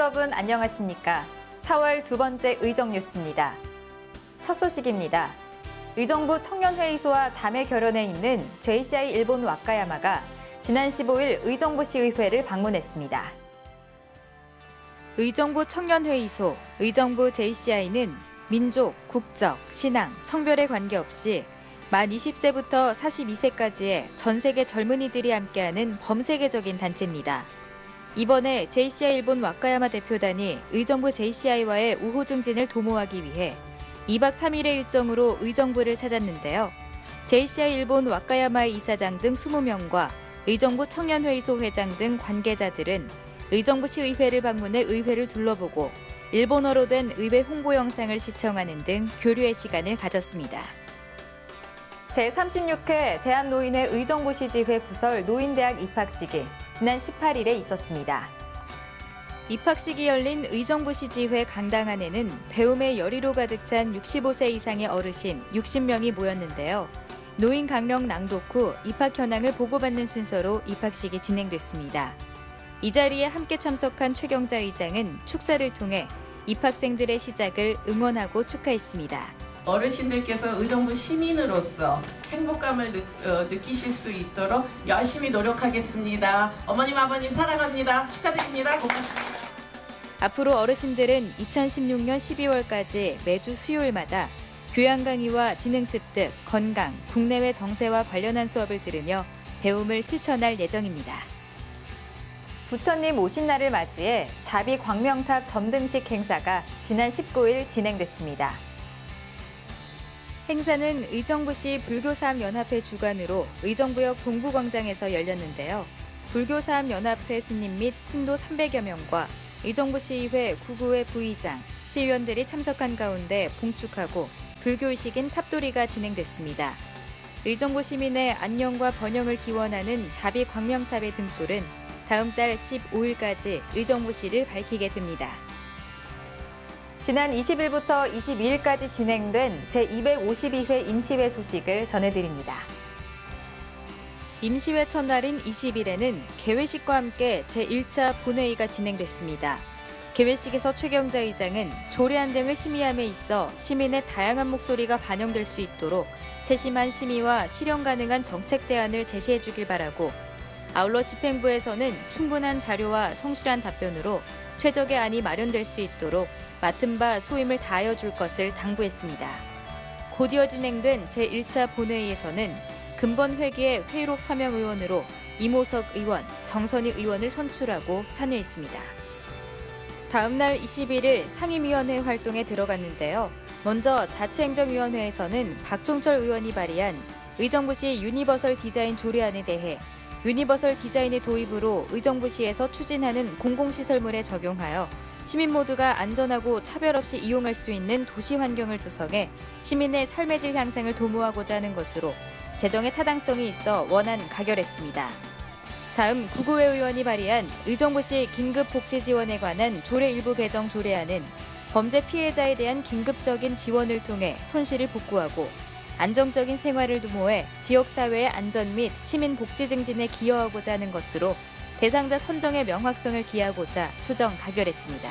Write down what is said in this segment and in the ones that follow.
여러분 안녕하십니까? 4월 두 번째 의정 뉴스입니다. 첫 소식입니다. 의정부 청년회의소와 자매 결연에 있는 JCI 일본 와카야마가 지난 15일 의정부시의회를 방문했습니다. 의정부 청년회의소, 의정부 JCI는 민족, 국적, 신앙, 성별에 관계없이 만 20세부터 42세까지의 전 세계 젊은이들이 함께하는 범세계적인 단체입니다. 이번에 JCI 일본 와카야마 대표단이 의정부 JCI와의 우호 증진을 도모하기 위해 2박 3일의 일정으로 의정부를 찾았는데요. JCI 일본 와카야마의 이사장 등 20명과 의정부 청년회의소 회장 등 관계자들은 의정부시의회를 방문해 의회를 둘러보고 일본어로 된 의회 홍보 영상을 시청하는 등 교류의 시간을 가졌습니다. 제36회 대한노인회 의정부시지회 부설 노인대학 입학식이 지난 18일에 있었습니다. 입학식이 열린 의정부시지회 강당 안에는 배움의 열의로 가득 찬 65세 이상의 어르신 60명이 모였는데요. 노인 강령 낭독 후 입학 현황을 보고받는 순서로 입학식이 진행됐습니다. 이 자리에 함께 참석한 최경자 의장은 축사를 통해 입학생들의 시작을 응원하고 축하했습니다. 어르신들께서 의정부 시민으로서 행복감을 느끼실 수 있도록 열심히 노력하겠습니다. 어머님, 아버님 사랑합니다. 축하드립니다. 고맙습니다. 앞으로 어르신들은 2016년 12월까지 매주 수요일마다 교양 강의와 지능 습득, 건강, 국내외 정세와 관련한 수업을 들으며 배움을 실천할 예정입니다. 부처님 오신 날을 맞이해 자비 광명탑 점등식 행사가 지난 19일 진행됐습니다. 행사는 의정부시 불교사업연합회 주관으로 의정부역 동부광장에서 열렸는데요. 불교사업연합회 스님 및 신도 300여 명과 의정부시의회 구구회 부의장, 시의원들이 참석한 가운데 봉축하고 불교의식인 탑도리가 진행됐습니다. 의정부 시민의 안녕과 번영을 기원하는 자비 광명탑의 등불은 다음 달 15일까지 의정부시를 밝히게 됩니다. 지난 20일부터 22일까지 진행된 제252회 임시회 소식을 전해드립니다. 임시회 첫날인 20일에는 개회식과 함께 제1차 본회의가 진행됐습니다. 개회식에서 최경자 의장은 조례안 등을 심의함에 있어 시민의 다양한 목소리가 반영될 수 있도록 세심한 심의와 실현 가능한 정책 대안을 제시해 주길 바라고, 아울러 집행부에서는 충분한 자료와 성실한 답변으로 최적의 안이 마련될 수 있도록 맡은 바 소임을 다하여 줄 것을 당부했습니다. 곧이어 진행된 제1차 본회의에서는 근본 회기의 회의록 서명 의원으로 이모석 의원, 정선희 의원을 선출하고 산의했습니다. 다음 날 21일 상임위원회 활동에 들어갔는데요. 먼저 자치행정위원회에서는 박종철 의원이 발의한 의정부시 유니버설 디자인 조례안에 대해 유니버설 디자인의 도입으로 의정부시에서 추진하는 공공시설물에 적용하여 시민 모두가 안전하고 차별 없이 이용할 수 있는 도시 환경을 조성해 시민의 삶의 질 향상을 도모하고자 하는 것으로 재정의 타당성이 있어 원안 가결했습니다. 다음 구구회 의원이 발의한 의정부시 긴급복지지원에 관한 조례 일부 개정 조례안은 범죄 피해자에 대한 긴급적인 지원을 통해 손실을 복구하고 안정적인 생활을 도모해 지역사회의 안전 및 시민 복지 증진에 기여하고자 하는 것으로 대상자 선정의 명확성을 기하고자 수정 가결했습니다.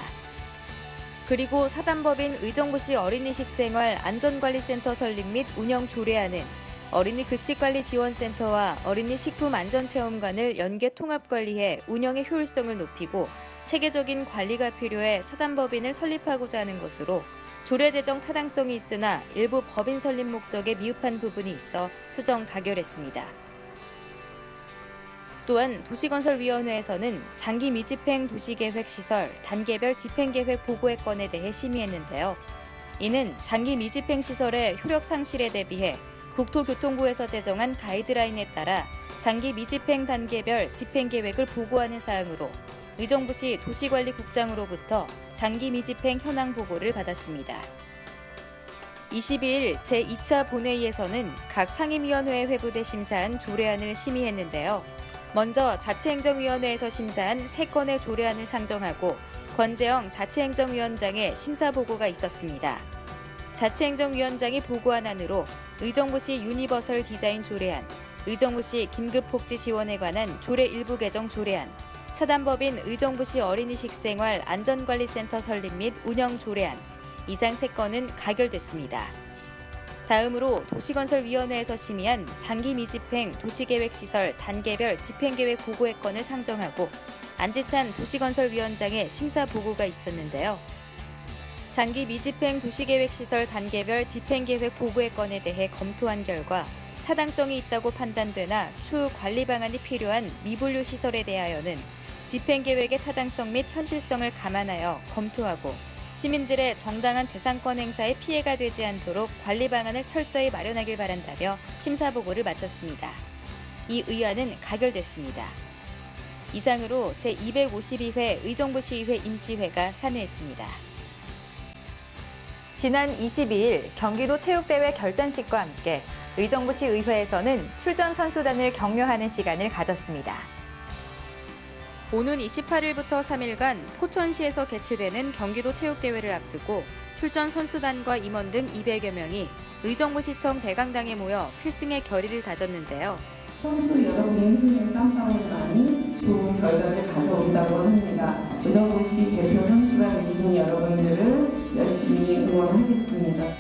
그리고 사단법인 의정부시 어린이식생활 안전관리센터 설립 및 운영 조례안은 어린이 급식관리지원센터와 어린이 식품안전체험관을 연계 통합관리해 운영의 효율성을 높이고 체계적인 관리가 필요해 사단법인을 설립하고자 하는 것으로 조례 제정 타당성이 있으나 일부 법인 설립 목적에 미흡한 부분이 있어 수정 가결했습니다. 또한 도시건설위원회에서는 장기 미집행 도시계획 시설 단계별 집행계획 보고의 건에 대해 심의했는데요. 이는 장기 미집행 시설의 효력 상실에 대비해 국토교통부에서 제정한 가이드라인에 따라 장기 미집행 단계별 집행계획을 보고하는 사항으로 의정부시 도시관리국장으로부터 장기 미집행 현황 보고를 받았습니다. 22일 제2차 본회의에서는 각 상임위원회에 회부돼 심사한 조례안을 심의했는데요. 먼저 자치행정위원회에서 심사한 3건의 조례안을 상정하고 권재영 자치행정위원장의 심사보고가 있었습니다. 자치행정위원장이 보고한 안으로 의정부시 유니버설 디자인 조례안, 의정부시 긴급복지 지원에 관한 조례 일부 개정 조례안, 사단법인 의정부시 어린이식생활 안전관리센터 설립 및 운영 조례안, 이상 3건은 가결됐습니다. 다음으로 도시건설위원회에서 심의한 장기 미집행 도시계획시설 단계별 집행계획 보고의 건을 상정하고 안지찬 도시건설위원장의 심사 보고가 있었는데요. 장기 미집행 도시계획시설 단계별 집행계획 보고의 건에 대해 검토한 결과 타당성이 있다고 판단되나 추후 관리 방안이 필요한 미분류 시설에 대하여는 집행계획의 타당성 및 현실성을 감안하여 검토하고 시민들의 정당한 재산권 행사에 피해가 되지 않도록 관리 방안을 철저히 마련하길 바란다며 심사보고를 마쳤습니다. 이 의안은 가결됐습니다. 이상으로 제252회 의정부시의회 임시회가 산회했습니다. 지난 22일 경기도 체육대회 결단식과 함께 의정부시 의회에서는 출전 선수단을 격려하는 시간을 가졌습니다. 오는 28일부터 3일간 포천시에서 개최되는 경기도 체육대회를 앞두고 출전 선수단과 임원 등 200여 명이 의정부시청 대강당에 모여 필승의 결의를 다졌는데요. 선수 여러분의 힘든 땀방울만이 좋은 결과를 가져온다고 합니다. 의정부시 대표 선수가 되신 여러분들을 열심히 응원하겠습니다.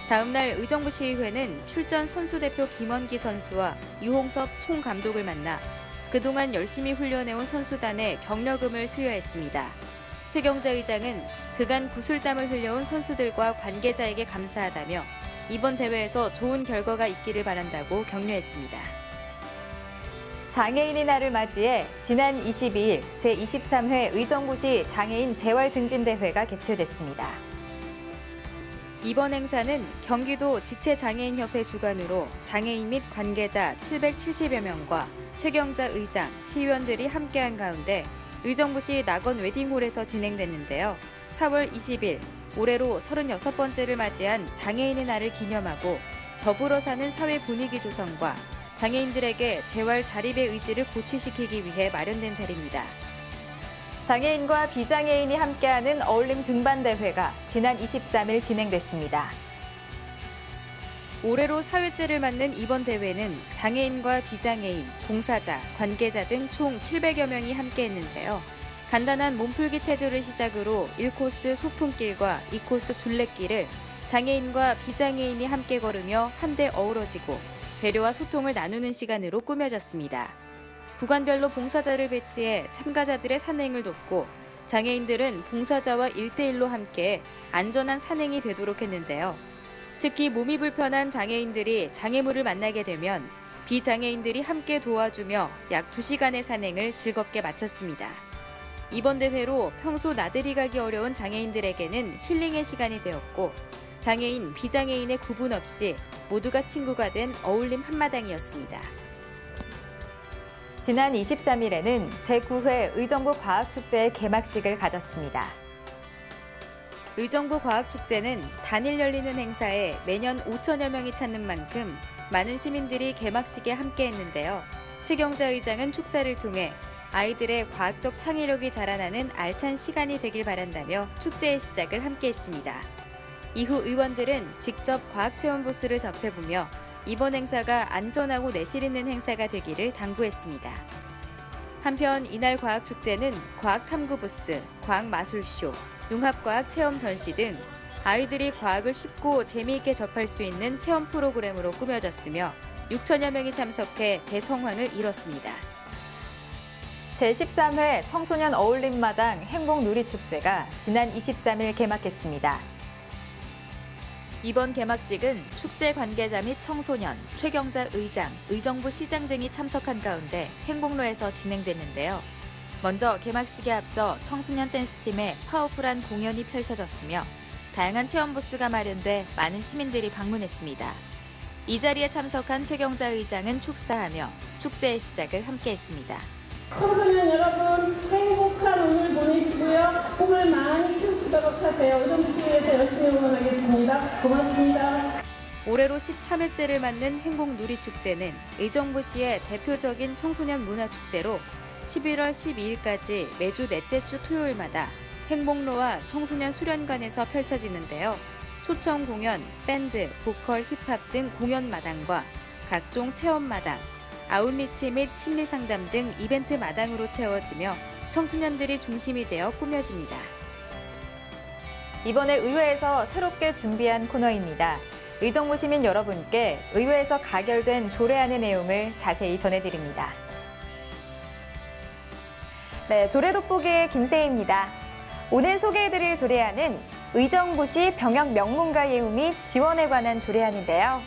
다음 날 의정부시의회는 출전 선수대표 김원기 선수와 유홍섭 총감독을 만나 그동안 열심히 훈련해온 선수단에 격려금을 수여했습니다. 최경자 의장은 그간 구슬땀을 흘려온 선수들과 관계자에게 감사하다며 이번 대회에서 좋은 결과가 있기를 바란다고 격려했습니다. 장애인의 날을 맞이해 지난 22일 제23회 의정부시 장애인 재활증진대회가 개최됐습니다. 이번 행사는 경기도 지체장애인협회 주관으로 장애인 및 관계자 770여 명과 최경자 의장, 시의원들이 함께한 가운데 의정부시 낙원 웨딩홀에서 진행됐는데요. 4월 20일 올해로 36번째를 맞이한 장애인의 날을 기념하고 더불어 사는 사회 분위기 조성과 장애인들에게 재활 자립의 의지를 고취시키기 위해 마련된 자리입니다. 장애인과 비장애인이 함께하는 어울림 등반대회가 지난 23일 진행됐습니다. 올해로 4회째를 맞는 이번 대회는 장애인과 비장애인, 봉사자, 관계자 등 총 700여 명이 함께했는데요. 간단한 몸풀기 체조를 시작으로 1코스 소풍길과 2코스 둘레길을 장애인과 비장애인이 함께 걸으며 한데 어우러지고 배려와 소통을 나누는 시간으로 꾸며졌습니다. 구간별로 봉사자를 배치해 참가자들의 산행을 돕고 장애인들은 봉사자와 1대1로 함께 안전한 산행이 되도록 했는데요. 특히 몸이 불편한 장애인들이 장애물을 만나게 되면 비장애인들이 함께 도와주며 약 2시간의 산행을 즐겁게 마쳤습니다. 이번 대회로 평소 나들이 가기 어려운 장애인들에게는 힐링의 시간이 되었고 장애인, 비장애인의 구분 없이 모두가 친구가 된 어울림 한마당이었습니다. 지난 23일에는 제9회 의정부 과학축제의 개막식을 가졌습니다. 의정부 과학축제는 단일 열리는 행사에 매년 5천여 명이 찾는 만큼 많은 시민들이 개막식에 함께했는데요. 최경자 의장은 축사를 통해 아이들의 과학적 창의력이 자라나는 알찬 시간이 되길 바란다며 축제의 시작을 함께했습니다. 이후 의원들은 직접 과학체험 부스를 접해보며 이번 행사가 안전하고 내실 있는 행사가 되기를 당부했습니다. 한편 이날 과학축제는 과학탐구 부스, 과학마술쇼, 융합과학 체험 전시 등 아이들이 과학을 쉽고 재미있게 접할 수 있는 체험 프로그램으로 꾸며졌으며 6천여 명이 참석해 대성황을 이뤘습니다. 제13회 청소년 어울림마당 행복누리축제가 지난 23일 개막했습니다. 이번 개막식은 축제 관계자 및 청소년, 최경자 의장, 의정부 시장 등이 참석한 가운데 행복로에서 진행됐는데요. 먼저 개막식에 앞서 청소년 댄스팀의 파워풀한 공연이 펼쳐졌으며 다양한 체험 부스가 마련돼 많은 시민들이 방문했습니다. 이 자리에 참석한 최경자 의장은 축사하며 축제의 시작을 함께했습니다. 청소년 여러분 행복한 오늘 보내시고요. 꿈을 많이 키우시도록 하세요. 의정부시에서 열심히 응원하겠습니다. 고맙습니다. 올해로 13회째를 맞는 행복누리축제는 의정부시의 대표적인 청소년 문화축제로 11월 12일까지 매주 넷째 주 토요일마다 행복로와 청소년 수련관에서 펼쳐지는데요. 초청 공연, 밴드, 보컬, 힙합 등 공연 마당과 각종 체험 마당, 아웃리치 및 심리상담 등 이벤트 마당으로 채워지며 청소년들이 중심이 되어 꾸며집니다. 이번에 의회에서 새롭게 준비한 코너입니다. 의정부 시민 여러분께 의회에서 가결된 조례안의 내용을 자세히 전해드립니다. 네, 조례 돋보기의 김세희입니다. 오늘 소개해드릴 조례안은 의정부시 병역 명문가 예우 및 지원에 관한 조례안인데요.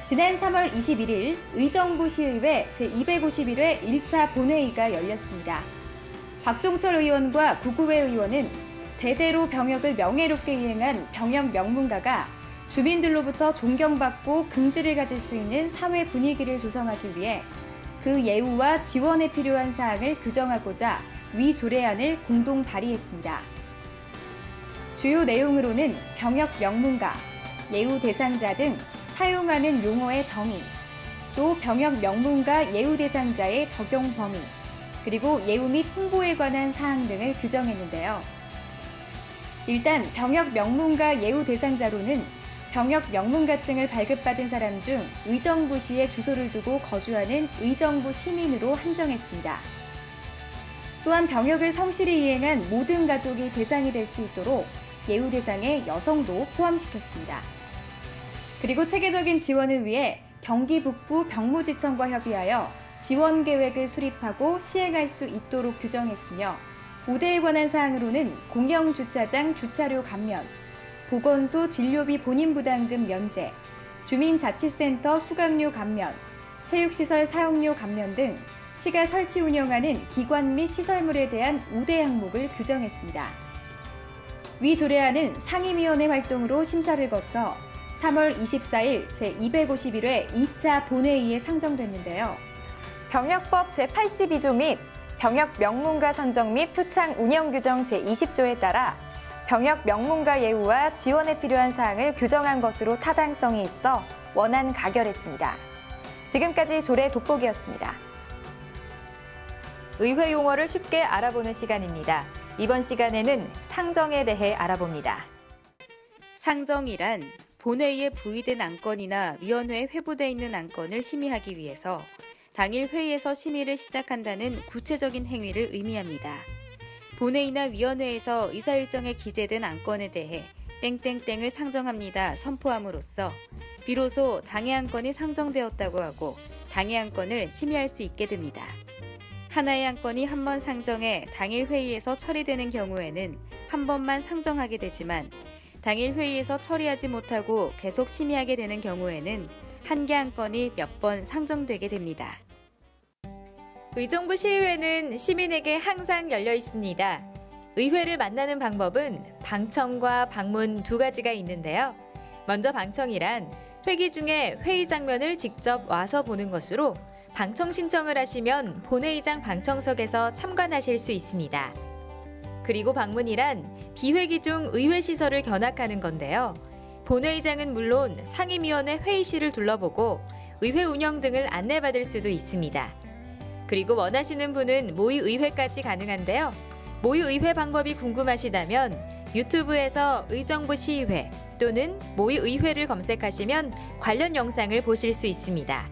지난 3월 21일 의정부시의회 제251회 1차 본회의가 열렸습니다. 박종철 의원과 구구회 의원은 대대로 병역을 명예롭게 이행한 병역 명문가가 주민들로부터 존경받고 긍지를 가질 수 있는 사회 분위기를 조성하기 위해 그 예우와 지원에 필요한 사항을 규정하고자 위 조례안을 공동 발의했습니다. 주요 내용으로는 병역 명문가, 예우 대상자 등 사용하는 용어의 정의, 또 병역 명문가 예우 대상자의 적용 범위, 그리고 예우 및 홍보에 관한 사항 등을 규정했는데요. 일단 병역 명문가 예우 대상자로는 병역 명문가증을 발급받은 사람 중 의정부시에 주소를 두고 거주하는 의정부 시민으로 한정했습니다. 또한 병역을 성실히 이행한 모든 가족이 대상이 될 수 있도록 예우 대상에 여성도 포함시켰습니다. 그리고 체계적인 지원을 위해 경기 북부 병무지청과 협의하여 지원 계획을 수립하고 시행할 수 있도록 규정했으며 우대에 관한 사항으로는 공영주차장 주차료 감면, 보건소 진료비 본인 부담금 면제, 주민자치센터 수강료 감면, 체육시설 사용료 감면 등 시가 설치 운영하는 기관 및 시설물에 대한 우대 항목을 규정했습니다. 위 조례안은 상임위원회 활동으로 심사를 거쳐 3월 24일 제251회 2차 본회의에 상정됐는데요. 병역법 제82조 및 병역 명문가 선정 및 표창 운영 규정 제20조에 따라 병역 명문가 예우와 지원에 필요한 사항을 규정한 것으로 타당성이 있어 원안 가결했습니다. 지금까지 조례 돋보기였습니다. 의회 용어를 쉽게 알아보는 시간입니다. 이번 시간에는 상정에 대해 알아봅니다. 상정이란 본회의에 부의된 안건이나 위원회에 회부돼 있는 안건을 심의하기 위해서 당일 회의에서 심의를 시작한다는 구체적인 행위를 의미합니다. 본회의나 위원회에서 의사일정에 기재된 안건에 대해 땡땡땡을 상정합니다 선포함으로써 비로소 당의 안건이 상정되었다고 하고 당의 안건을 심의할 수 있게 됩니다. 하나의 안건이 한 번 상정해 당일 회의에서 처리되는 경우에는 한 번만 상정하게 되지만 당일 회의에서 처리하지 못하고 계속 심의하게 되는 경우에는 한 개 안건이 몇 번 상정되게 됩니다. 의정부 시의회는 시민에게 항상 열려 있습니다. 의회를 만나는 방법은 방청과 방문 두 가지가 있는데요. 먼저 방청이란 회기 중에 회의 장면을 직접 와서 보는 것으로 방청 신청을 하시면 본회의장 방청석에서 참관하실 수 있습니다. 그리고 방문이란 비회기 중 의회 시설을 견학하는 건데요. 본회의장은 물론 상임위원회 회의실을 둘러보고 의회 운영 등을 안내받을 수도 있습니다. 그리고 원하시는 분은 모의의회까지 가능한데요. 모의의회 방법이 궁금하시다면 유튜브에서 의정부 시의회 또는 모의의회를 검색하시면 관련 영상을 보실 수 있습니다.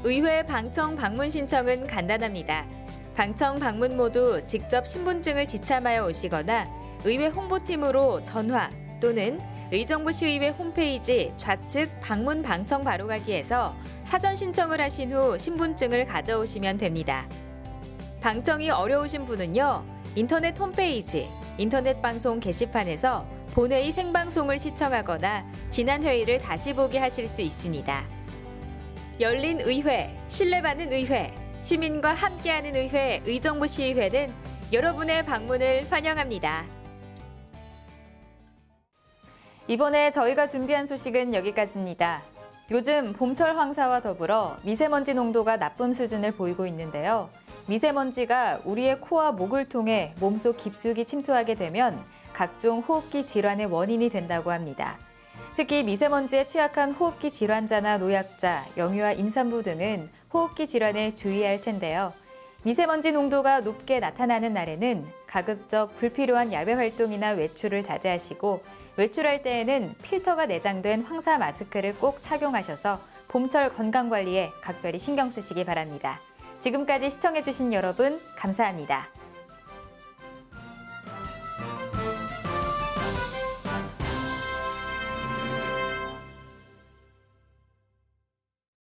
의회 방청 방문 신청은 간단합니다. 방청 방문 모두 직접 신분증을 지참하여 오시거나 의회 홍보팀으로 전화 또는 의정부시의회 홈페이지 좌측 방문 방청 바로가기에서 사전 신청을 하신 후 신분증을 가져오시면 됩니다. 방청이 어려우신 분은요. 인터넷 홈페이지, 인터넷 방송 게시판에서 본회의 생방송을 시청하거나 지난 회의를 다시 보기 하실 수 있습니다. 열린 의회, 신뢰받는 의회, 시민과 함께하는 의회, 의정부시의회는 여러분의 방문을 환영합니다. 이번에 저희가 준비한 소식은 여기까지입니다. 요즘 봄철 황사와 더불어 미세먼지 농도가 나쁨 수준을 보이고 있는데요. 미세먼지가 우리의 코와 목을 통해 몸속 깊숙이 침투하게 되면 각종 호흡기 질환의 원인이 된다고 합니다. 특히 미세먼지에 취약한 호흡기 질환자나 노약자, 영유아 임산부 등은 호흡기 질환에 주의해야 할 텐데요. 미세먼지 농도가 높게 나타나는 날에는 가급적 불필요한 야외 활동이나 외출을 자제하시고 외출할 때에는 필터가 내장된 황사 마스크를 꼭 착용하셔서 봄철 건강관리에 각별히 신경 쓰시기 바랍니다. 지금까지 시청해주신 여러분 감사합니다.